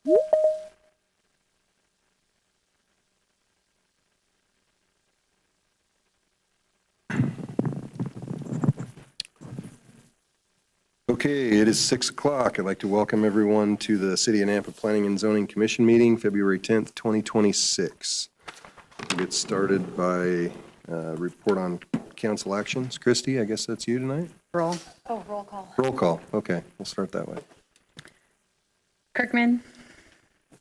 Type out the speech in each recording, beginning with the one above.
Okay, it is 6 o'clock. I'd like to welcome everyone to the City of Nampa Planning and Zoning Commission meeting, February 10th, 2026. We'll get started by report on council actions. Christy, I guess that's you tonight? Roll call. Roll call. Okay, we'll start that way. Kirkman.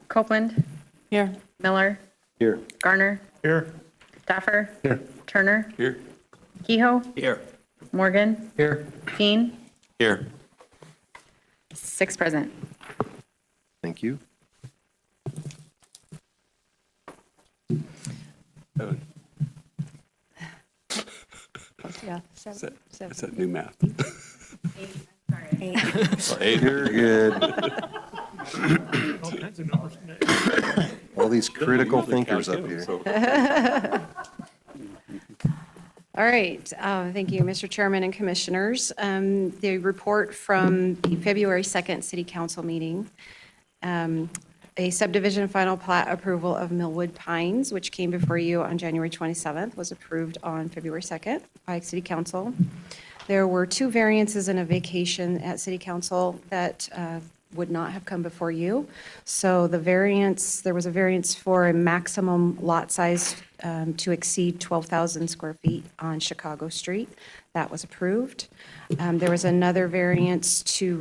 Copeland. Here. Miller. Here. Garner. Here. Staffer. Here. Turner. Here. Kehoe. Here. Morgan. Here. Keane. Here. 6 present. Thank you. Yeah. That's that new math. You're good. All these critical thinkers up here. All right. Thank you, Mr. Chairman and Commissioners. The report from the February 2nd City Council meeting. A subdivision final plat approval of Millwood Pines, which came before you on January 27th, was approved on February 2nd by City Council. There were 2 variances and a vacation at City Council that would not have come before you. So there was a variance for a maximum lot size to exceed 12,000 square feet on Chicago Street. That was approved. There was another variance to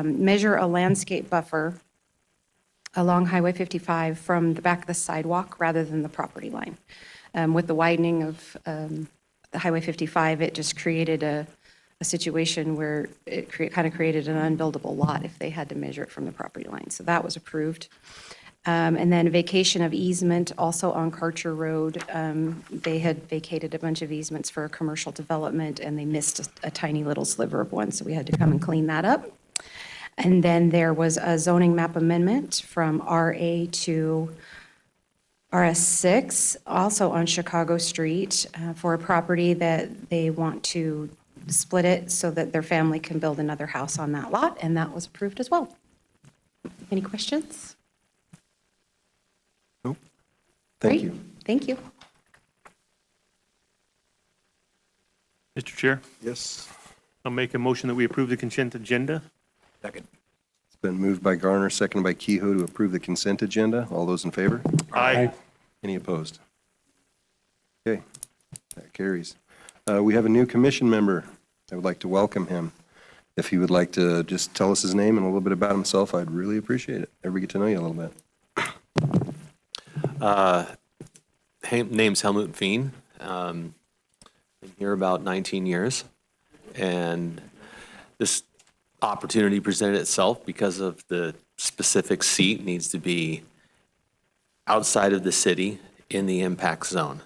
measure a landscape buffer along Highway 55 from the back of the sidewalk rather than the property line. With the widening of the Highway 55, it just created a situation where it kind of created an unbuildable lot if they had to measure it from the property line. So that was approved. And then vacation of easement also on Karcher Road. They had vacated a bunch of easements for a commercial development and they missed a tiny little sliver of one, so we had to come and clean that up. And then there was a zoning map amendment from RA to RS6, also on Chicago Street, for a property that they want to split it so that their family can build another house on that lot, and that was approved as well. Any questions? Nope. Thank Great. you. Thank you. Mr. Chair, Yes. I'll make a motion that we approve the consent agenda. Second. It's been moved by Garner, seconded by Kehoe to approve the consent agenda. All those in favor? Aye. Any opposed? Okay, that carries. We have a new commission member. I would like to welcome him. If he would like to just tell us his name and a little bit about himself, I'd really appreciate it. Everybody get to know you a little bit. Name's Helmut Fien. Been here about 19 years. And this opportunity presented itself because of the specific seat needs to be outside of the city in the impact zone.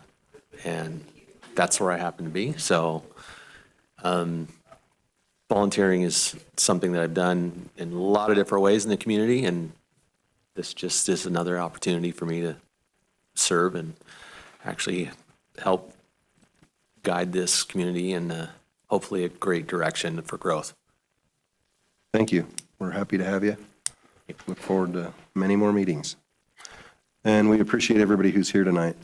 And that's where I happen to be. So volunteering is something that I've done in a lot of different ways in the community. And this just is another opportunity for me to serve and actually help guide this community in hopefully a great direction for growth. Thank you. We're happy to have you. Look forward to many more meetings. And we appreciate everybody who's here tonight.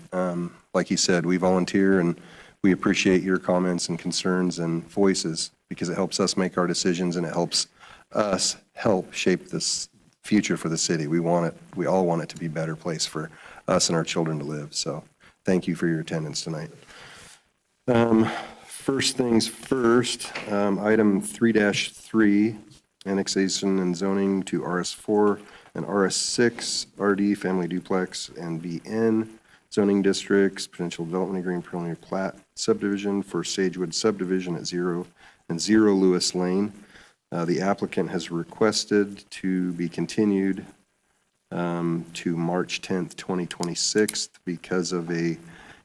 Like you said, we volunteer and we appreciate your comments and concerns and voices because it helps us make our decisions and it helps us help shape this future for the city. We all want it to be a better place for us and our children to live. So thank you for your attendance tonight. First things first, item 3-3, annexation and zoning to RS4 and RS6, RD, family duplex, and VN zoning districts, potential development agreement, preliminary plat subdivision for Sagewood subdivision at 0 and 0 Lewis Lane. The applicant has requested to be continued to March 10th, 2026 because of a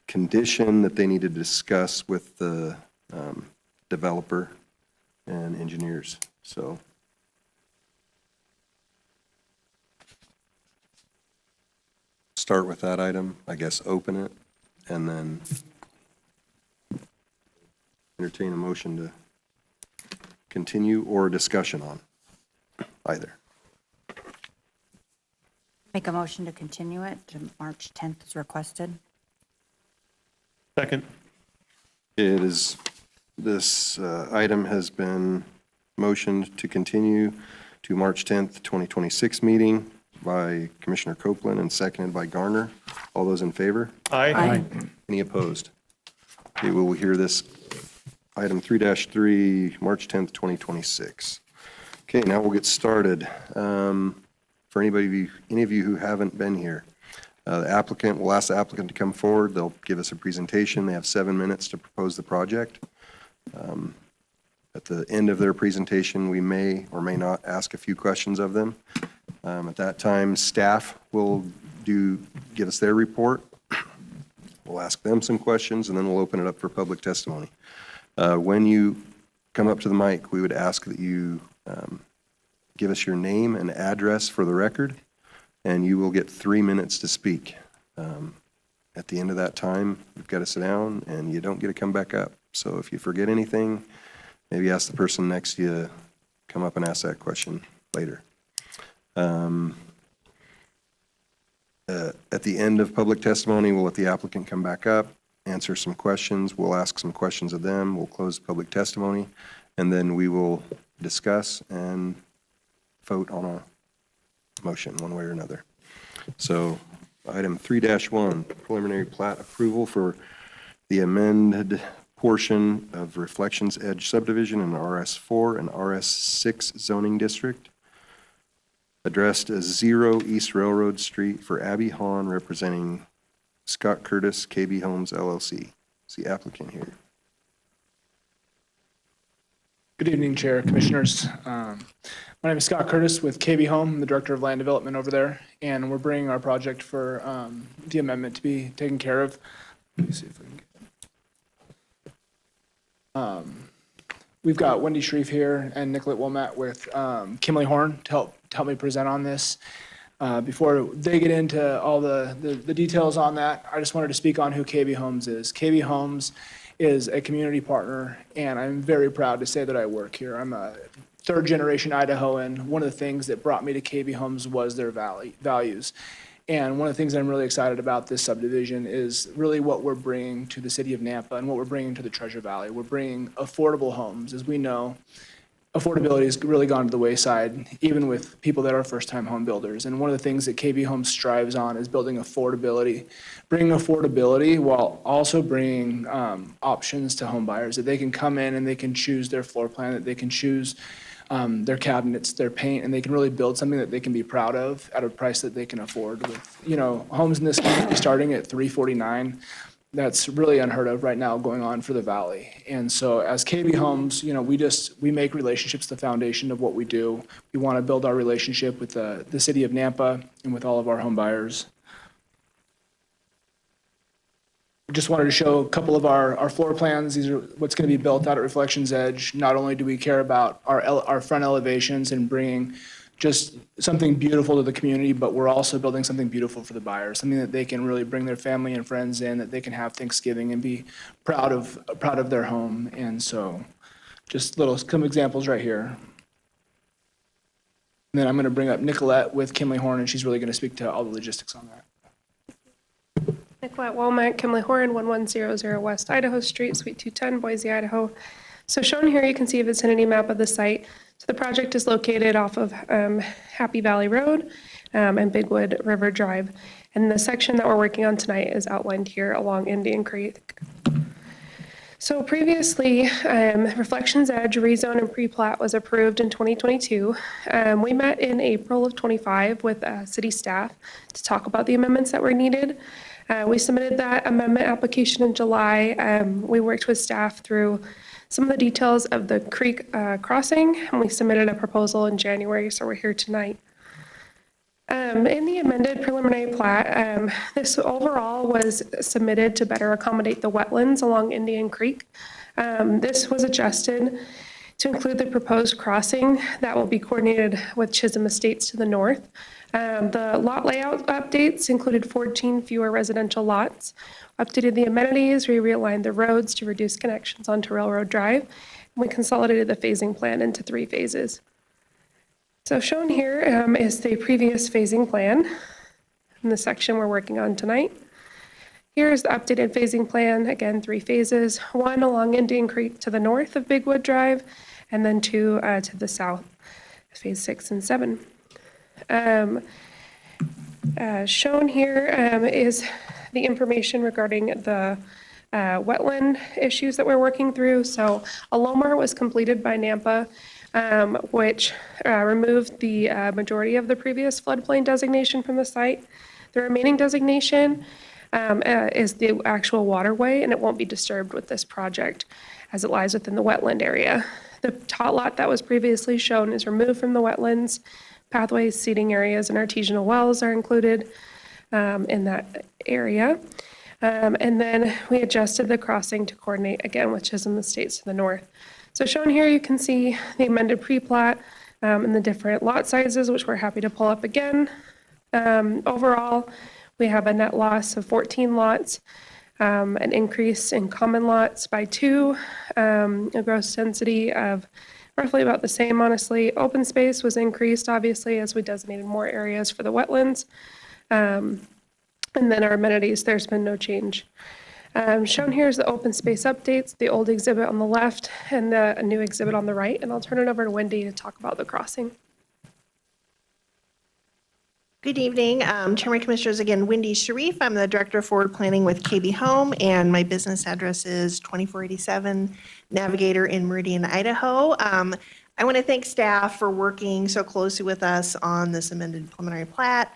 condition that they need to discuss with the developer and engineers. So start with that item, I guess, open it, and then entertain a motion to continue or discussion on either. Make a motion to continue it to March 10th as requested. Second. It is, this item has been motioned to continue to March 10th, 2026 meeting by Commissioner Copeland and seconded by Garner. All those in favor? Aye. Any opposed? Okay, we will hear this item 3-3, March 10th, 2026. Okay, now we'll get started. For any of you who haven't been here, the applicant, we'll ask the applicant to come forward. They'll give us a presentation. They have 7 minutes to propose the project. At the end of their presentation, we may or may not ask a few questions of them. At that time, staff will give us their report. We'll ask them some questions, and then we'll open it up for public testimony. When you come up to the mic, we would ask that you give us your name and address for the record, and you will get 3 minutes to speak. At the end of that time, you've got to sit down, and you don't get to come back up. So if you forget anything, maybe ask the person next to you to come up and ask that question later. At the end of public testimony, we'll let the applicant come back up, answer some questions. We'll ask some questions of them. We'll close public testimony, and then we will discuss and vote on a motion one way or another. So item 3-1, preliminary plat approval for the amended portion of Reflections Edge subdivision in RS4 and RS6 zoning district, addressed as 0 East Railroad Street for Abby Hahn, representing Scott Curtis, KB Homes LLC. Is the applicant here? Good evening, Chair, Commissioners. My name is Scott Curtis with KB Home, I'm the Director of Land Development over there, and we're bringing our project for the amendment to be taken care of. Let me see if we can get... We've got Wendy Shreve here and Nicolette Wilmette with Kimley Horn to help me present on this. Before they get into all the details on that, I just wanted to speak on who KB Homes is. KB Homes is a community partner, and I'm very proud to say that I work here. I'm a third-generation Idahoan. One of the things that brought me to KB Homes was their values. And one of the things that I'm really excited about this subdivision is really what we're bringing to the city of Nampa and what we're bringing to the Treasure Valley. We're bringing affordable homes. As we know, affordability has really gone to the wayside, even with people that are first-time home builders. And one of the things that KB Homes strives on is building affordability, bringing affordability while also bringing options to home buyers, that they can come in and they can choose their floor plan, that they can choose their cabinets, their paint, and they can really build something that they can be proud of at a price that they can afford. With, you know, homes in this community starting at $349, that's really unheard of right now going on for the Valley. And so as KB Homes, you know, we make relationships the foundation of what we do. We want to build our relationship with the city of Nampa and with all of our home buyers. Just wanted to show a couple of our floor plans. These are what's going to be built out at Reflections Edge. Not only do we care about our front elevations and bringing just something beautiful to the community, but we're also building something beautiful for the buyers, something that they can really bring their family and friends in, that they can have Thanksgiving and be proud of their home. And so just some examples right here. And then I'm going to bring up Nicolette with Kimley Horn, and she's really going to speak to all the logistics on that. Nicolette Womack, Kimley Horn, 1100 West Idaho Street, Suite 210, Boise, Idaho. So shown here, you can see a vicinity map of the site. So the project is located off of Happy Valley Road and Bigwood River Drive. And the section that we're working on tonight is outlined here along Indian Creek. So previously, Reflections Edge rezone and pre-plat was approved in 2022. We met in April of 25 with city staff to talk about the amendments that were needed. We submitted that amendment application in July. We worked with staff through some of the details of the creek crossing, and we submitted a proposal in January, so we're here tonight. In the amended preliminary plat, this overall was submitted to better accommodate the wetlands along Indian Creek. This was adjusted to include the proposed crossing that will be coordinated with Chisholm Estates to the north. The lot layout updates included 14 fewer residential lots, updated the amenities, we realigned the roads to reduce connections onto Railroad Drive, and we consolidated the phasing plan into 3 phases. So shown here is the previous phasing plan. in the section we're working on tonight. Here's the updated phasing plan, again, 3 phases, 1 along Indian Creek to the north of Big Wood Drive, and then 2 to the south, phase 6 and 7. Shown here is the information regarding the wetland issues that we're working through. So a LOMAR was completed by NAMPA, which removed the majority of the previous floodplain designation from the site. The remaining designation is the actual waterway, and it won't be disturbed with this project as it lies within the wetland area. The tot lot that was previously shown is removed from the wetlands. Pathways, seating areas, and artesianal wells are included in that area. And then we adjusted the crossing to coordinate again with Chisholm Estates to the north. So shown here, you can see the amended pre-plat and the different lot sizes, which we're happy to pull up again. Overall, we have a net loss of 14 lots, an increase in common lots by 2, a gross density of roughly about the same, honestly. Open space was increased, obviously, as we designated more areas for the wetlands. And then our amenities, there's been no change. Shown here is the open space updates, the old exhibit on the left and the new exhibit on the right. And I'll turn it over to Wendy to talk about the crossing. Good evening, Chairman Commissioners. Again, Wendy Sharif. I'm the Director of Forward Planning with KB Home, and my business address is 2487 Navigator in Meridian, Idaho. I want to thank staff for working so closely with us on this amended preliminary plat.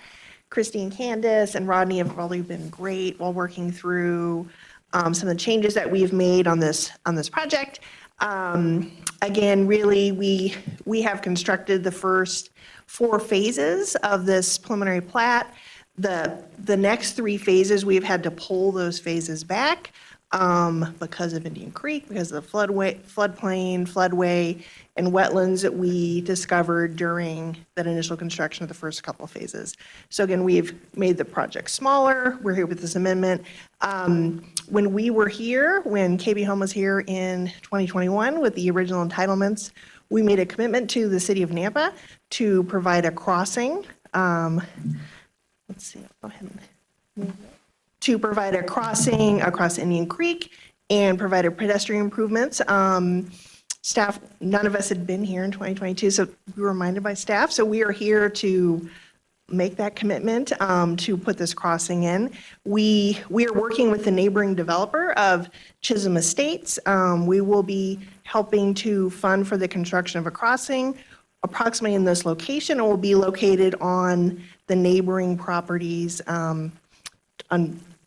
Christy and Candace and Rodney have really been great while working through some of the changes that we've made on this project. Again, really, we have constructed the first 4 phases of this preliminary plat. The next 3 phases, we've had to pull those phases back because of Indian Creek, because of the floodplain, floodway, and wetlands that we discovered during that initial construction of the first couple of phases. So again, we've made the project smaller. We're here with this amendment. When we were here, when KB Home was here in 2021 with the original entitlements, we made a commitment to the city of Nampa to provide a crossing. Let's see, I'll go ahead and move it. To provide a crossing across Indian Creek and provided pedestrian improvements. Staff, none of us had been here in 2022, so we were reminded by staff. So we are here to make that commitment to put this crossing in. We are working with the neighboring developer of Chisholm Estates. We will be helping to fund for the construction of a crossing approximately in this location. It will be located on the neighboring properties.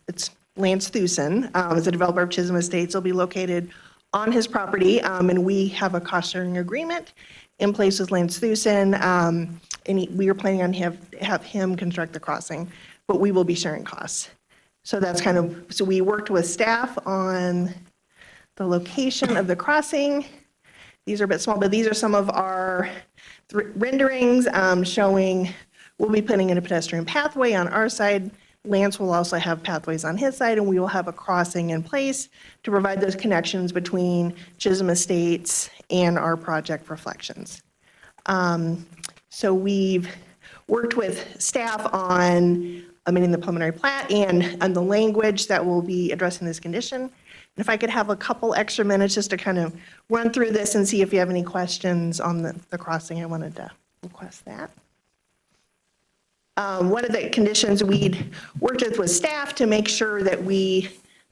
It's Lance Thusen, as a developer of Chisholm Estates, will be located on his property, and we have a cost-sharing agreement in place with Lance Thusen, and we are planning on have him construct the crossing, but we will be sharing costs. So that's kind of, so we worked with staff on the location of the crossing. These are a bit small, but these are some of our renderings showing we'll be putting in a pedestrian pathway on our side. Lance will also have pathways on his side, and we will have a crossing in place to provide those connections between Chisholm Estates and our project Reflections. So we've worked with staff on amending the preliminary plat and on the language that will be addressing this condition. And if I could have a couple extra minutes just to kind of run through this and see if you have any questions on the crossing, I wanted to request that. One of the conditions we'd worked with staff to make sure that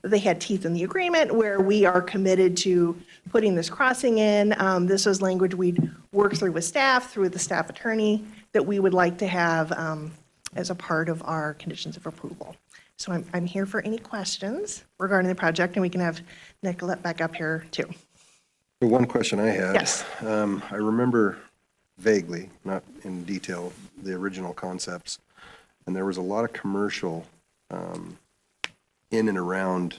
they had teeth in the agreement where we are committed to putting this crossing in. This was language we'd worked through with staff, through the staff attorney, that we would like to have as a part of our conditions of approval. So I'm here for any questions regarding the project, and we can have Nicolette back up here too. The one question I had. Yes. I remember vaguely, not in detail, the original concepts, and there was a lot of commercial in and around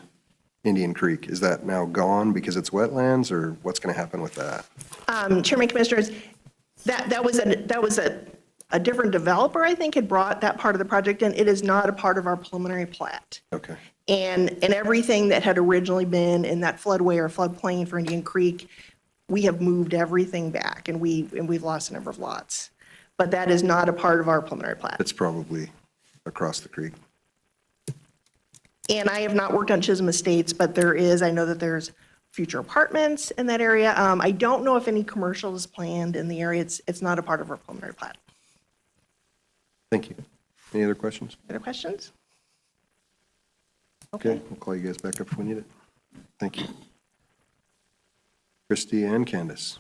Indian Creek. Is that now gone because it's wetlands, or what's going to happen with that? Chairman Commissioners, that was a different developer, I think, had brought that part of the project in. It is not a part of our preliminary plat. Okay. And everything that had originally been in that floodway or floodplain for Indian Creek, we have moved everything back, and we've lost a number of lots. But that is not a part of our preliminary plat. It's probably across the creek. And I have not worked on Chisholm Estates, but I know that there's future apartments in that area. I don't know if any commercial is planned in the area. It's not a part of our preliminary plat. Thank you. Any other questions? Other questions? Okay, we'll call you guys back up if we need it. Thank you. Christie and Candace,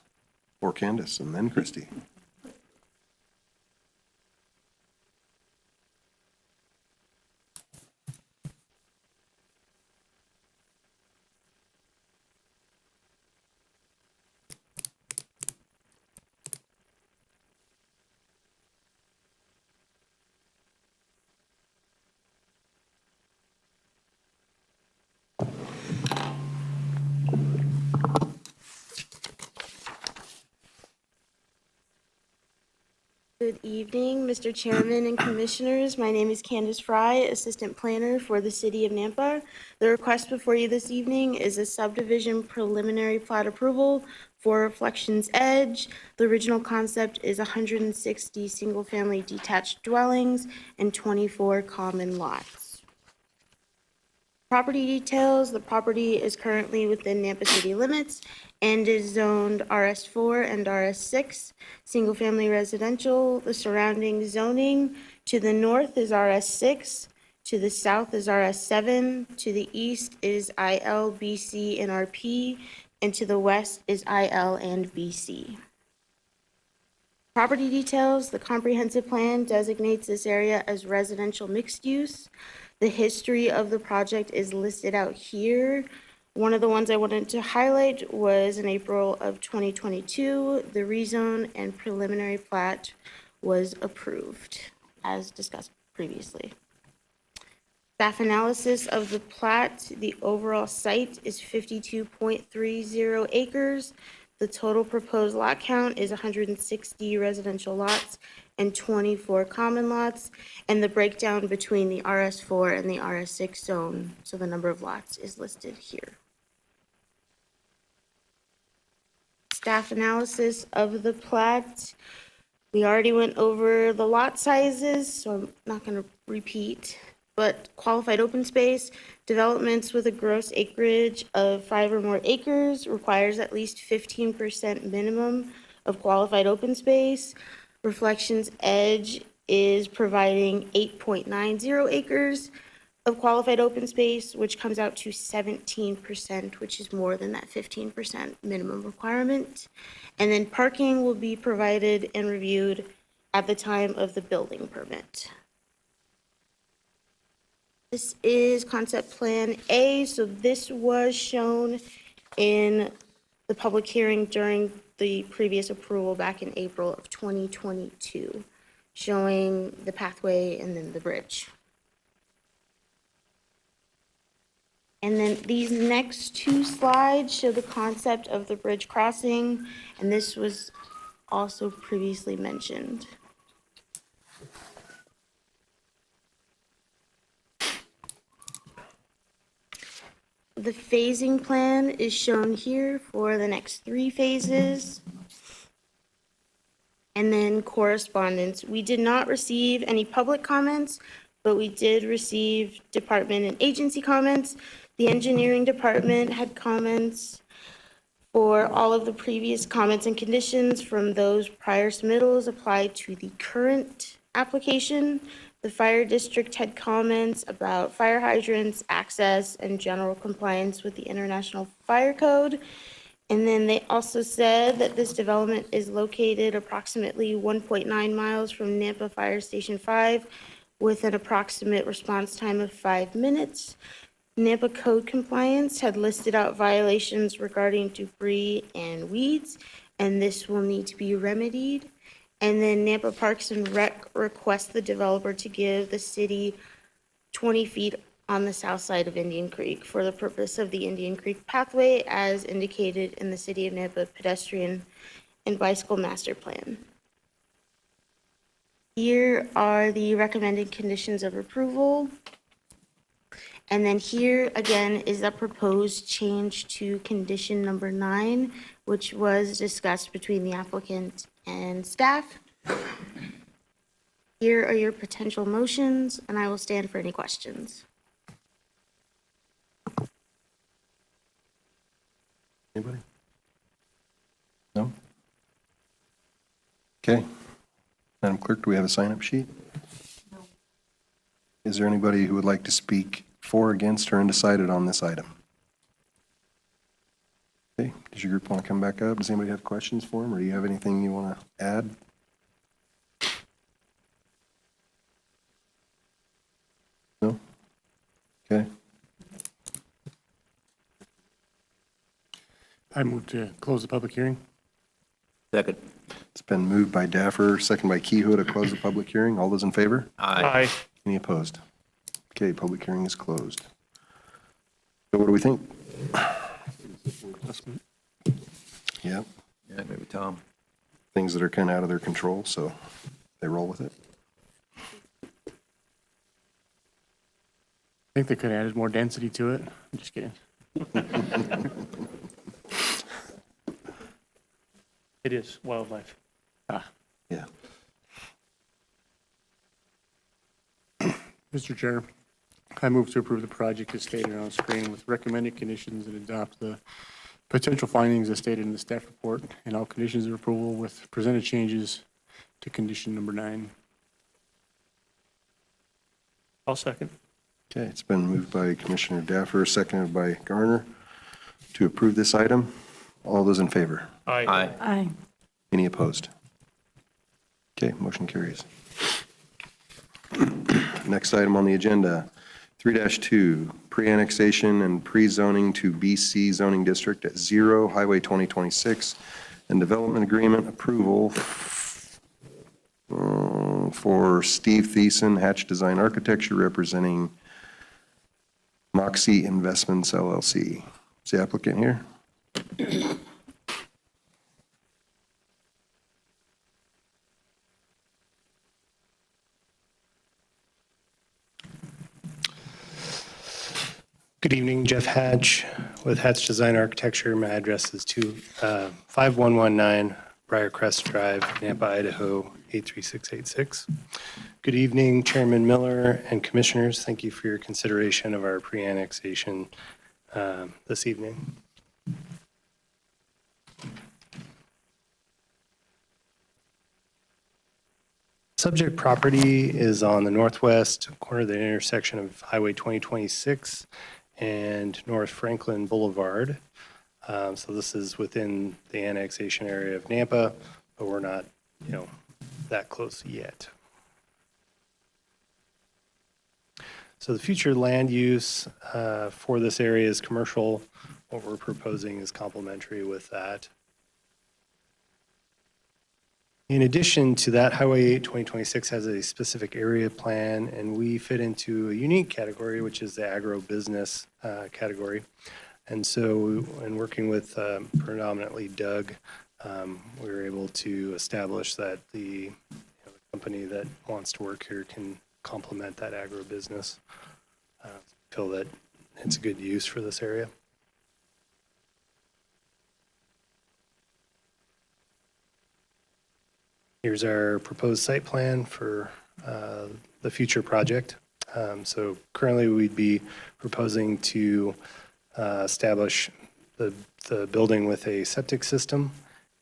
or Candace and then Christie. Good evening, Mr. Chairman and Commissioners. My name is Candace Fry, Assistant Planner for the City of Nampa. The request before you this evening is a subdivision preliminary plat approval for Reflections Edge. The original concept is 160 single-family detached dwellings and 24 common lots. Property details: the property is currently within Nampa city limits and is zoned RS4 and RS6, single-family residential. The surrounding zoning: to the north is RS6, to the south is RS7, to the east is IL, BC, and RP, and to the west is IL and BC. Property details: the comprehensive plan designates this area as residential mixed use. The history of the project is listed out here. One of the ones I wanted to highlight was in April of 2022, the rezone and preliminary plat was approved, as discussed previously. Staff analysis of the plat: the overall site is 52.30 acres. The total proposed lot count is 160 residential lots and 24 common lots, and the breakdown between the RS4 and the RS6 zone, so the number of lots is listed here. Staff analysis of the plat: we already went over the lot sizes, so I'm not going to repeat, but qualified open space: developments with a gross acreage of 5 or more acres requires at least 15% minimum of qualified open space. Reflections Edge is providing 8.90 acres of qualified open space, which comes out to 17%, which is more than that 15% minimum requirement. And then parking will be provided and reviewed at the time of the building permit. This is concept plan A, so this was shown in the public hearing during the previous approval back in April of 2022, showing the pathway and then the bridge. And then these next two slides show the concept of the bridge crossing, and this was also previously mentioned. The phasing plan is shown here for the next 3 phases. And then correspondence. We did not receive any public comments, but we did receive department and agency comments. The engineering department had comments for all of the previous comments and conditions from those prior submittals applied to the current application. The fire district had comments about fire hydrants, access, and general compliance with the International Fire Code. And then they also said that this development is located approximately 1.9 miles from Nampa Fire Station 5 with an approximate response time of 5 minutes. Nampa code compliance had listed out violations regarding debris and weeds, and this will need to be remedied. And then Nampa Parks and Rec requests the developer to give the city 20 feet on the south side of Indian Creek for the purpose of the Indian Creek pathway as indicated in the City of Nampa pedestrian and bicycle master plan. Here are the recommended conditions of approval. And then here again is a proposed change to condition number 9, which was discussed between the applicant and staff. Here are your potential motions, and I will stand for any questions. Anybody? No? Okay. Madam Clerk, do we have a sign-up sheet? No. Is there anybody who would like to speak for, against, or undecided on this item? Okay, does your group want to come back up? Does anybody have questions for him, or do you have anything you want to add? No? Okay. I move to close the public hearing. Second. It's been moved by Daffer, second by Kehoe to close the public hearing. All those in favor? Aye. Any opposed? Okay, public hearing is closed. So what do we think? Yep, Yeah, maybe Tom. things that are kind of out of their control, so they roll with it. I think they could have added more density to it. I'm just kidding. It is wildlife. Yeah. Mr. Chair, I move to approve the project as stated on screen with recommended conditions and adopt the potential findings as stated in the staff report and all conditions of approval with presented changes to condition number 9. I'll second. Okay, it's been moved by Commissioner Daffer, seconded by Garner to approve this item. All those in favor? Aye. Aye. Any opposed? Okay, motion carries. Next item on the agenda, 3-2, pre-annexation and pre-zoning to BC zoning district at 0 Highway 2026 and development agreement approval for Steve Thiessen, Hatch Design Architecture, representing Moxie Investments LLC. Is the applicant here? Good evening, Jeff Hatch with Hatch Design Architecture. My address is 5119 Briarcrest Drive, Nampa, Idaho, 83686. Good evening, Chairman Miller and Commissioners. Thank you for your consideration of our pre-annexation this evening. Subject property is on the northwest corner of the intersection of Highway 2026 and North Franklin Boulevard. So this is within the annexation area of Nampa, but we're not, that close yet. So the future land use for this area is commercial. What we're proposing is complementary with that. In addition to that, Highway 8 2026 has a specific area plan, and we fit into a unique category, which is the agribusiness category. And so in working with predominantly Doug, we were able to establish that the company that wants to work here can complement that agribusiness. Feel that it's a good use for this area. Here's our proposed site plan for the future project. So currently we'd be proposing to establish the building with a septic system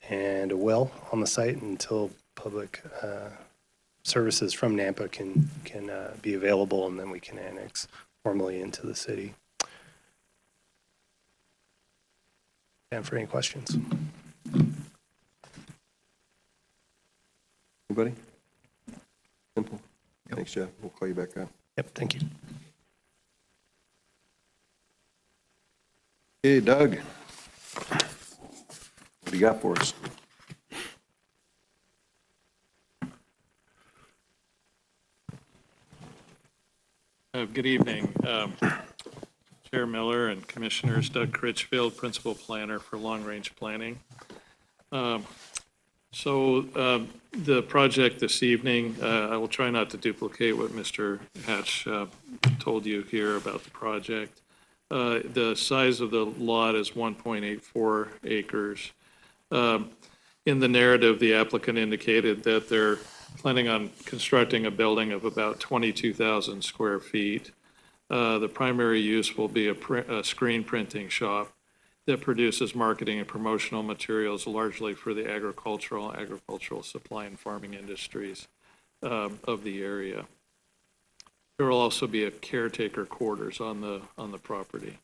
and a well on the site until public services from Nampa can be available, and then we can annex formally into the city. And for any questions. Anybody? Simple. Thanks, Jeff. We'll call you back up. Yep, thank you. Hey, Doug. What do you got for us? Good evening, Chair Miller and Commissioners. Doug Critchfield, Principal Planner for Long Range Planning. So the project this evening, I will try not to duplicate what Mr. Hatch told you here about the project. The size of the lot is 1.84 acres. In the narrative, the applicant indicated that they're planning on constructing a building of about 22,000 square feet. The primary use will be a screen printing shop that produces marketing and promotional materials largely for the agricultural supply and farming industries of the area. There will also be a caretaker quarters on the property.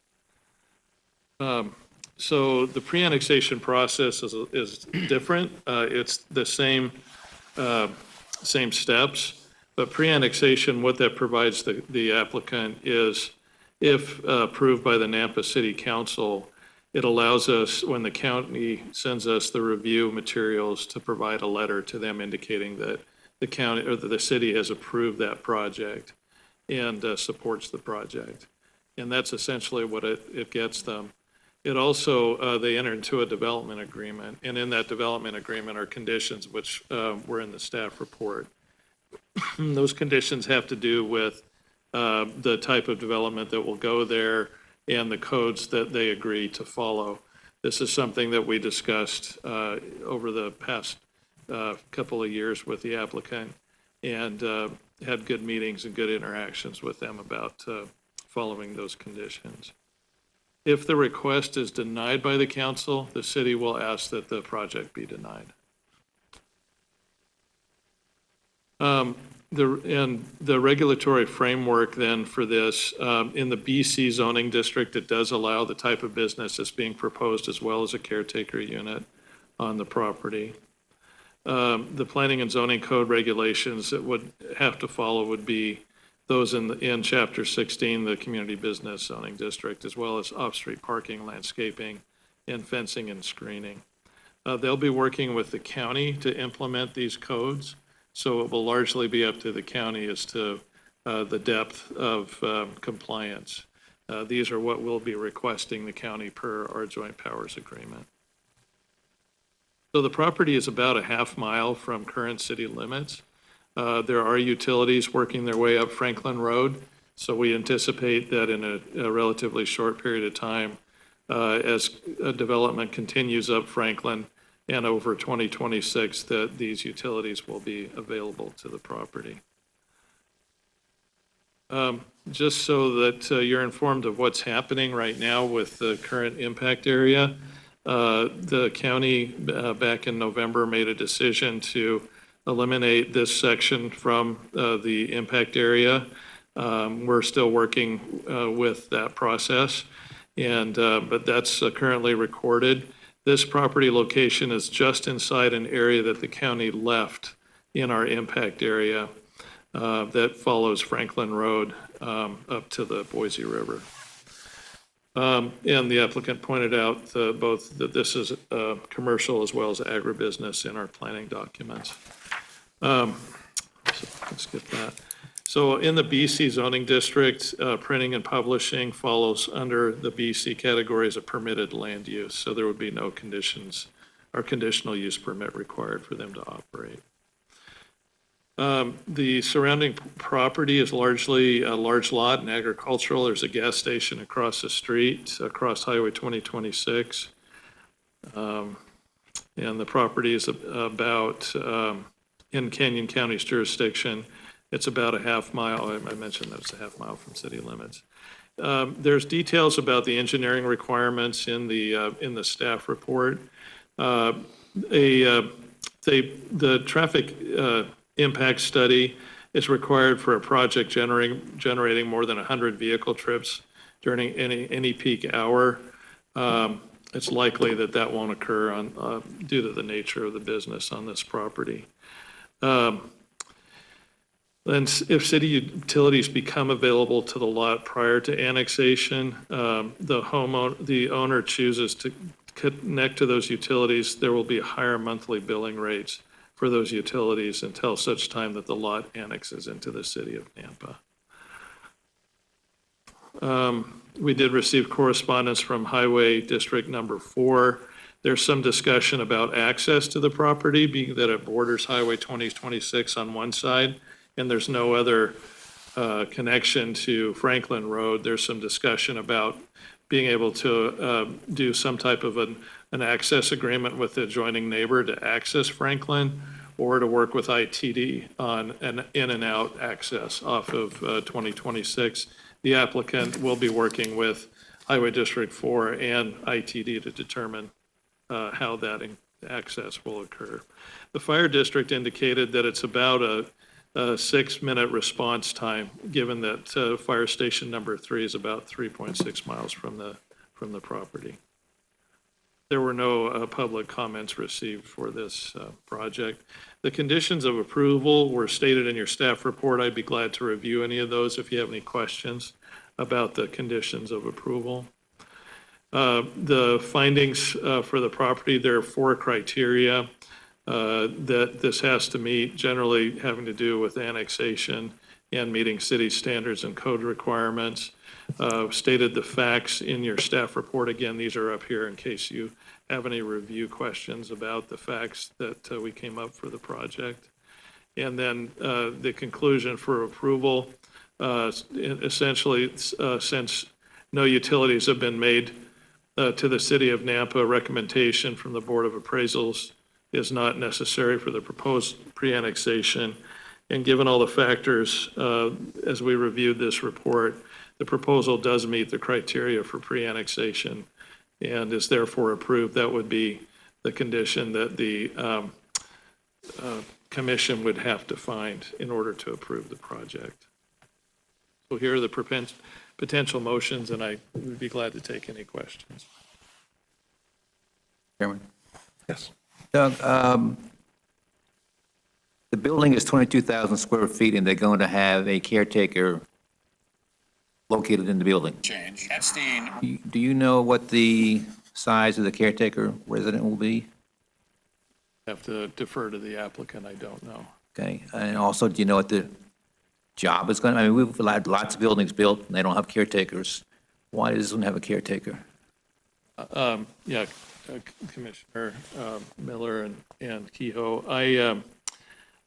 So the pre-annexation process is different. It's the same steps, but pre-annexation, what that provides the applicant is, if approved by the Nampa City Council, it allows us, when the county sends us the review materials, to provide a letter to them indicating that the county or the city has approved that project and supports the project. And that's essentially what it gets them. It also, they enter into a development agreement, and in that development agreement are conditions which were in the staff report. Those conditions have to do with the type of development that will go there and the codes that they agree to follow. This is something that we discussed over the past couple of years with the applicant, and had good meetings and good interactions with them about following those conditions. If the request is denied by the council, the city will ask that the project be denied. The regulatory framework then for this, in the BC zoning district, it does allow the type of business that's being proposed as well as a caretaker unit on the property. The planning and zoning code regulations that would have to follow would be those in Chapter 16, the community business zoning district, as well as off-street parking, landscaping, and fencing and screening. They'll be working with the county to implement these codes, so it will largely be up to the county as to the depth of compliance. These are what we'll be requesting the county per our joint powers agreement. So the property is about a half mile from current city limits. There are utilities working their way up Franklin Road, so we anticipate that in a relatively short period of time, as development continues up Franklin and over 2026, that these utilities will be available to the property. Just so that you're informed of what's happening right now with the current impact area, the county back in November made a decision to eliminate this section from the impact area. We're still working with that process, but that's currently recorded. This property location is just inside an area that the county left in our impact area that follows Franklin Road up to the Boise River. And the applicant pointed out both that this is commercial as well as agribusiness in our planning documents. So let's skip that. So in the BC zoning district, printing and publishing follows under the BC category as a permitted land use. So there would be no conditions or conditional use permit required for them to operate. The surrounding property is largely a large lot and agricultural. There's a gas station across the street, across Highway 2026. And the property is about, in Canyon County's jurisdiction, it's about a half mile. I mentioned that it's a half mile from city limits. There's details about the engineering requirements in the staff report. The traffic impact study is required for a project generating more than 100 vehicle trips during any peak hour. It's likely that won't occur due to the nature of the business on this property. And if city utilities become available to the lot prior to annexation, the owner chooses to connect to those utilities, there will be higher monthly billing rates for those utilities until such time that the lot annexes into the city of Nampa. We did receive correspondence from Highway District Number 4. There's some discussion about access to the property, being that it borders Highway 2026 on one side, and there's no other connection to Franklin Road. There's some discussion about being able to do some type of an access agreement with the adjoining neighbor to access Franklin, or to work with ITD on an in and out access off of 2026. The applicant will be working with Highway District 4 and ITD to determine how that access will occur. The fire district indicated that it's about a 6-minute response time, given that fire station number 3 is about 3.6 miles from the property. There were no public comments received for this project. The conditions of approval were stated in your staff report. I'd be glad to review any of those if you have any questions about the conditions of approval. The findings for the property, there are 4 criteria that this has to meet, generally having to do with annexation and meeting city standards and code requirements. Stated the facts in your staff report. Again, these are up here in case you have any review questions about the facts that we came up for the project. And then the conclusion for approval, essentially, since no utilities have been made to the city of Nampa, recommendation from the Board of Appraisals is not necessary for the proposed pre-annexation. And given all the factors, as we reviewed this report, the proposal does meet the criteria for pre-annexation and is therefore approved. That would be the condition that the commission would have to find in order to approve the project. So here are the potential motions, and I would be glad to take any questions. Chairman? Yes. Doug, the building is 22,000 square feet, and they're going to have a caretaker located in the building. Change. Epstein. Do you know what the size of the caretaker resident will be? Have to defer to the applicant, I don't know. Okay, and also, do you know what the job is going to, I mean, we've had lots of buildings built, and they don't have caretakers. Why does this one have a caretaker? Yeah, Commissioner Miller and Kehoe,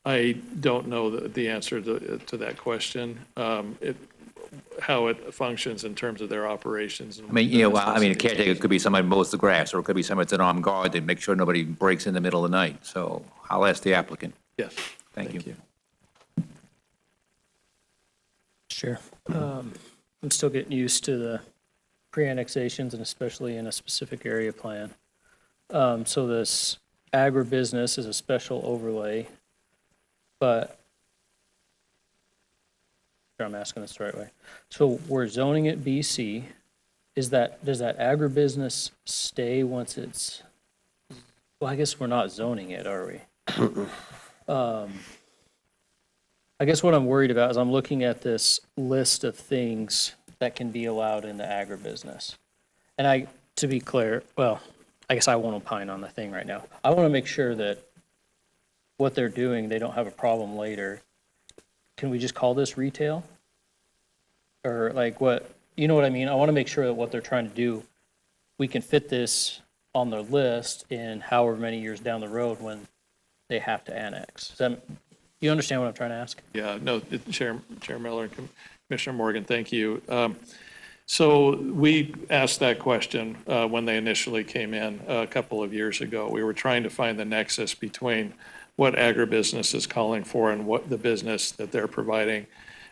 I don't know the answer to that question. How it functions in terms of their operations. I mean, well, I mean, a caretaker could be somebody who mows the grass, or it could be somebody that's an armed guard to make sure nobody breaks in the middle of the night. So I'll ask the applicant. Yes. Thank you. Sure. I'm still getting used to the pre-annexations and especially in a specific area plan. So this agribusiness is a special overlay, but I'm asking this the right way. So we're zoning it BC. Does that agribusiness stay once it's, well, I guess we're not zoning it, are we? I guess what I'm worried about is I'm looking at this list of things that can be allowed in the agribusiness. And to be clear, well, I guess I won't opine on the thing right now. I want to make sure that what they're doing, they don't have a problem later. Can we just call this retail? Or like what, you know what I mean? I want to make sure that what they're trying to do, we can fit this on their list in however many years down the road when they have to annex. You understand what I'm trying to ask? Yeah, no, Chair Miller and Commissioner Morgan, thank you. So we asked that question when they initially came in a couple of years ago. We were trying to find the nexus between what agribusiness is calling for and what the business that they're providing.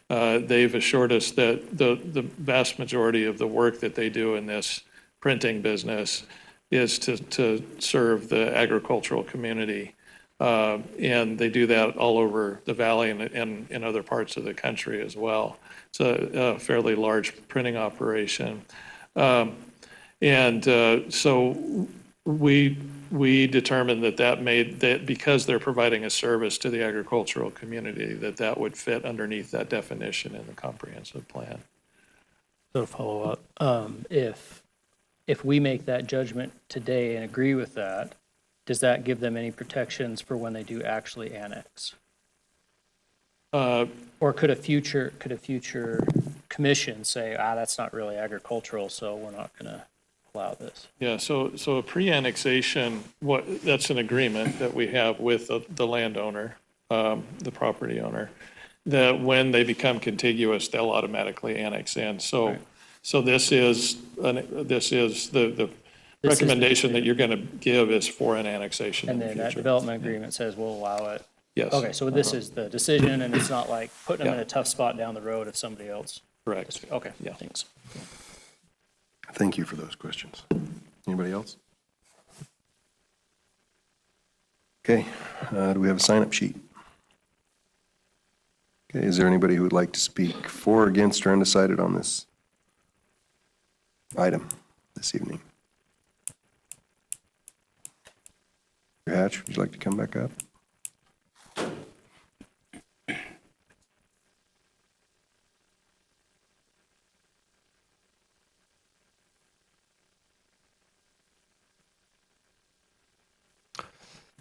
They've assured us that the vast majority of the work that they do in this printing business is to serve the agricultural community. And they do that all over the valley and in other parts of the country as well. It's a fairly large printing operation. So we determined that because they're providing a service to the agricultural community, that would fit underneath that definition in the comprehensive plan. So to follow up, if we make that judgment today and agree with that, does that give them any protections for when they do actually annex? Or could a future commission say, that's not really agricultural, so we're not going to allow this? Yeah, so a pre-annexation, that's an agreement that we have with the landowner, the property owner, that when they become contiguous, they'll automatically annex in. So this is the This is the recommendation that decision. you're going to give is for an annexation in And the then that future. development agreement says we'll allow it. Yes. Okay, so this is the decision, and it's not like putting them in Yeah. a tough spot down the road if somebody else. Correct. Okay, Yeah. thanks. Thank you for those questions. Anybody else? Okay, do we have a sign-up sheet? Okay, is there anybody who would like to speak for, against, or undecided on this item this evening? Mr. Hatch, would you like to come back up?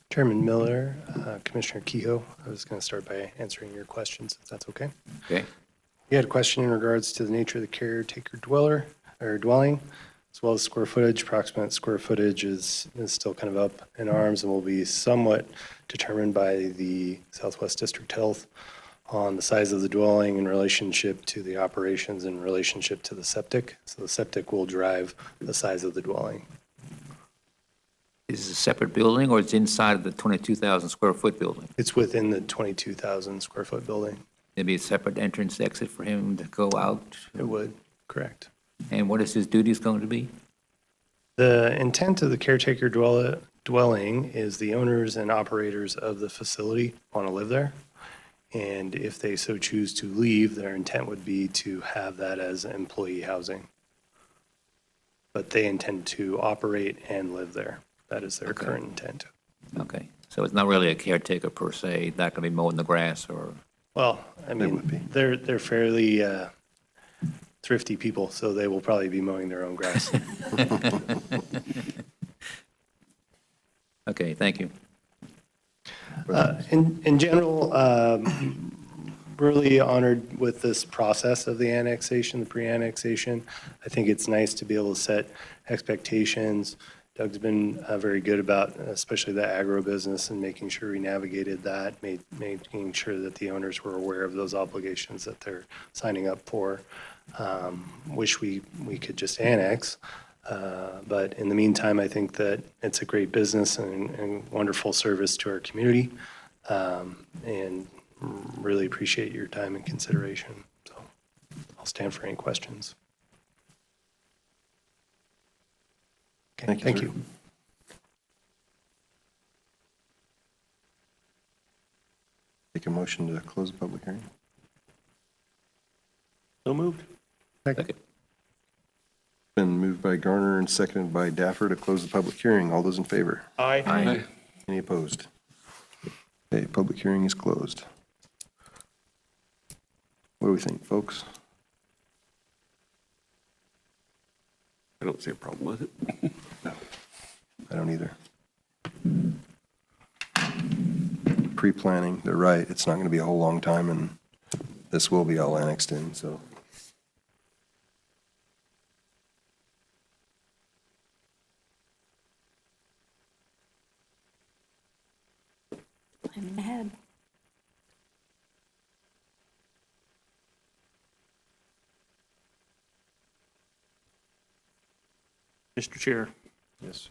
Chairman Miller, Commissioner Kehoe, I was going to start by answering your questions, if that's okay. Okay? You had a question in regards to the nature of the caretaker dwelling, as well as square footage. Approximate square footage is still kind of up in arms and will be somewhat determined by the Southwest District Health on the size of the dwelling in relationship to the operations in relationship to the septic. So the septic will drive the size of the dwelling. Is it a separate building, or it's inside of the 22,000 square foot building? It's within the 22,000 square foot building. Maybe a separate entrance exit for him to go out? It would, correct. And what is his duties going to be? The intent of the caretaker dwelling is the owners and operators of the facility want to live there. And if they so choose to leave, their intent would be to have that as employee housing. But they intend to operate and live there. That is their current intent. Okay, so it's not really a caretaker per se, not going to be mowing the grass or, Well, I mean, they're fairly thrifty people, so they will probably be mowing their own grass. okay, thank you. In general, really honored with this process of the annexation, the pre-annexation. I think it's nice to be able to set expectations. Doug's been very good about, especially the agribusiness, and making sure we navigated that, making sure that the owners were aware of those obligations that they're signing up for. Wish we could just annex. But in the meantime, I think that it's a great business and wonderful service to our community. And really appreciate your time and consideration. So I'll stand for any questions. Okay, thank you. Take a motion to close the public hearing. So moved. Second. Been moved by Garner and seconded by Daffer to close the public hearing. All those in favor? Aye. Any opposed? Okay, public hearing is closed. What do we think, folks? I don't see a problem with it. No, I don't either. Pre-planning, they're right, it's not going to be a whole long time, and this will be all annexed in, so. Planning ahead. Mr. Chair, Yes.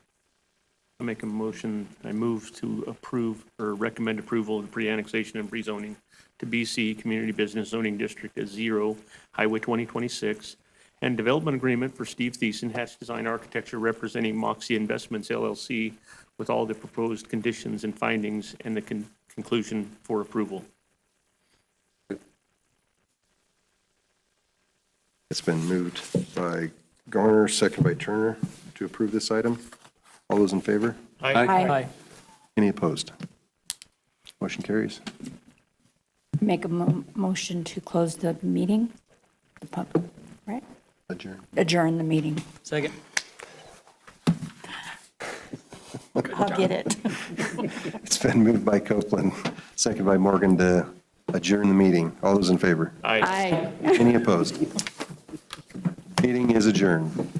I make a motion, I move to approve or recommend approval of the pre-annexation and pre-zoning to BC Community Business Zoning District as 0, Highway 2026, and development agreement for Steve Thiessen, Hatch Design Architecture, representing Moxie Investments LLC, with all the proposed conditions and findings and the conclusion for approval. It's been moved by Garner, seconded by Turner to approve this item. All those in favor? Aye. Any opposed? Motion carries. Make a motion to close the meeting, right? Adjourn. Adjourn the meeting. Second. I'll get it. It's been moved by Copeland, seconded by Morgan to adjourn the meeting. All those in favor? Aye. Any opposed? Meeting is adjourned.